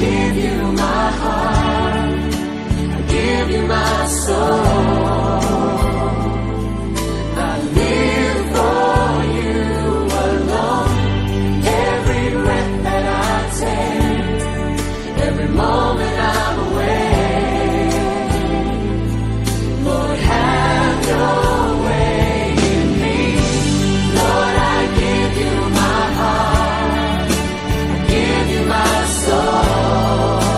give you my heart, I give you my soul. I live for you alone. Every breath that I take, every moment I'm awake. Lord, have your way in me. Lord, I give you my heart, I give you my soul.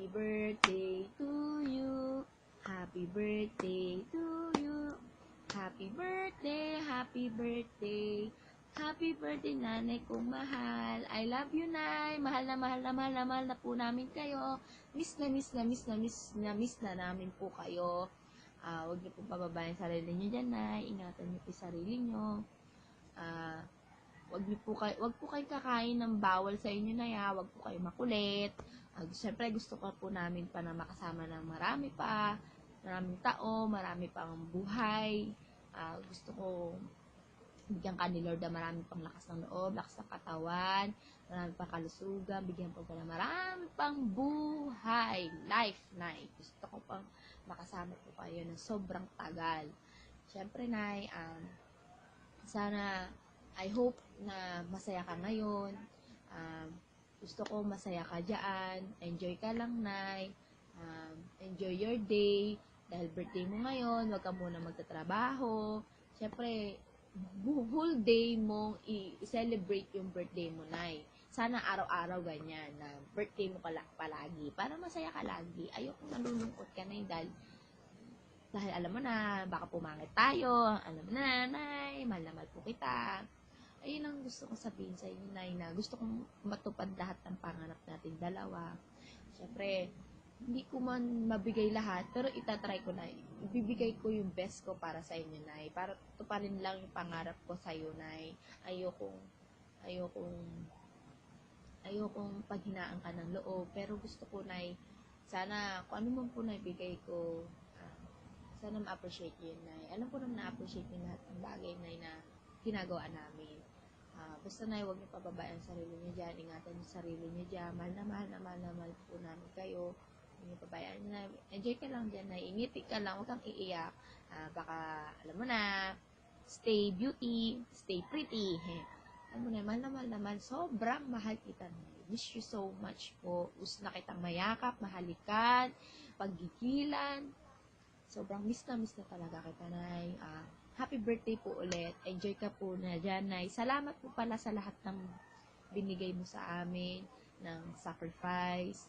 Happy birthday to you. Happy birthday to you. Happy birthday, happy birthday. Happy birthday, nanay kong mahal. I love you, Nay. Mahal na mahal na mahal na mahal na po namin kayo. Miss na miss na miss na miss na miss na namin po kayo. Huwag niyo pong pababayan sarili niyo dyan, Nay. Ingatan niyo po yung sarili niyo. Wag po kayo kakain ng bawal sa inyo, Nay. Wag po kayo makulit. Siyempre, gusto ko po namin pa na makasama ng maraming tao, marami pang buhay. Gusto ko bigyan ka ni Lord na marami pang lakas ng loob, lakas ng katawan, marami pang kalusugan, bigyan po ka na marami pang buhay, life, Nay. Gusto ko pang makasama po kayo ng sobrang tagal. Siyempre, Nay, sana, I hope na masaya ka ngayon. Gusto ko masaya ka dyan. Enjoy ka lang, Nay. Enjoy your day. Dahil birthday mo ngayon, huwag ka muna magtatrabaho. Siyempre, whole day mong i-celebrate yung birthday mo, Nay. Sana araw-araw ganyan na birthday mo palagi para masaya ka lagi. Ayoko nalulungkot ka, Nay, dahil alam mo na, baka pumangit tayo. Alam mo na, Nay, mahal na mahal po kita. Ayun ang gusto kong sabihin sa inyo, Nay, na gusto kong matupad lahat ng pangarap natin dalawa. Siyempre, hindi ko man mabigay lahat, pero itatry ko, Nay. Ibibigay ko yung best ko para sa inyo, Nay. Para tuparin lang yung pangarap ko sa iyo, Nay. Ayokong paghinaan ka ng loob. Pero gusto ko, Nay, sana kung ano man po na ibigay ko, sana ma-appreciate yun, Nay. Alam ko naman na-appreciate yun lahat ng bagay, Nay, na ginagawa namin. Basta, Nay, huwag niyo pababayaan ang sarili niyo dyan. Ingatan niyo sarili niyo dyan. Mahal na mahal po namin kayo. Huwag niyo pabayaan niyo, Nay. Enjoy ka lang dyan, Nay. Ingiti ka lang. Huwag kang iiyak. Baka, alam mo na, stay beauty, stay pretty. Alam mo na, mahal na mahal. Sobrang mahal kita, Nay. Miss you so much po. Gusto na kitang mayakap, mahalikan, paggigilan. Sobrang miss na talaga kita, Nay. Happy birthday po ulit. Enjoy ka po na dyan, Nay. Salamat po pala sa lahat ng binigay mo sa amin, ng sacrifice.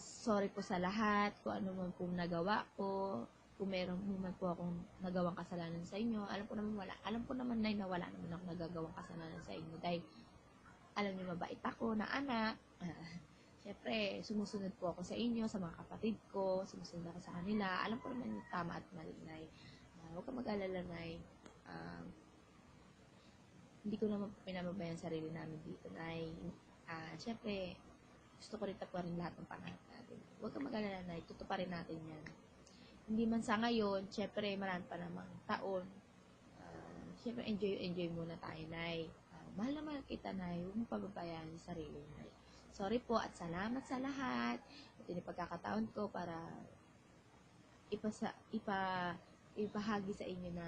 Sorry po sa lahat, kung ano man po nagawa ko. Kung meron man po akong nagawang kasalanan sa inyo, alam ko naman, Nay, na wala naman akong nagagawang kasalanan sa inyo. Dahil, alam niyo, mabait ako na anak. Siyempre, sumusunod po ako sa inyo, sa mga kapatid ko, sumusunod ako sa kanila. Alam ko naman yung tama at mali, Nay. Huwag ka mag-alala, Nay. Hindi ko naman pinababayaan sarili namin dito, Nay. Siyempre, gusto ko rin tapurin lahat ng pangarap natin. Huwag ka mag-alala, Nay. Tutuparin natin yan. Hindi man sa ngayon, siyempre, marami pa namang taon. Siyempre, enjoy muna tayo, Nay. Mahal na mahal kita, Nay. Huwag mo pababayaan yung sarili, Nay. Sorry po at salamat sa lahat. Ito yung pagkakataon ko para ipahagi sa inyo na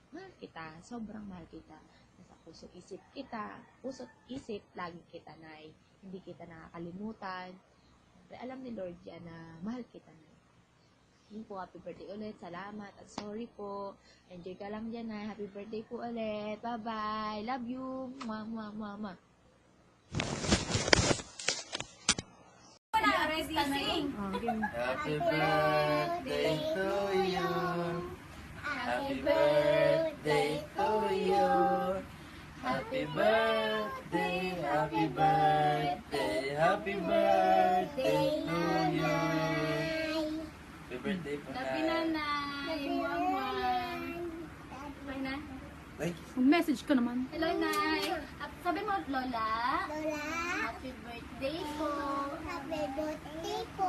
mahal kita, sobrang mahal kita. Nasa puso't isip kita, puso't isip, lagi kita, Nay. Hindi kita nakakalimutan. Pero alam ni Lord yan na mahal kita, Nay. Yun po, happy birthday ulit. Salamat at sorry po. Enjoy ka lang dyan, Nay. Happy birthday po ulit. Bye-bye. Love you. Mama. Happy birthday to you. Happy birthday to you. Happy birthday, happy birthday, happy birthday to you. Happy birthday po, Happy Nay. Nanay, Mama. Okay na? Ay, Message ko naman. Hello, Nay. Sabi mo, Lola. Lola, Happy birthday po. happy birthday po.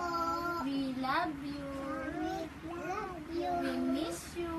We love you. We love you. We miss you.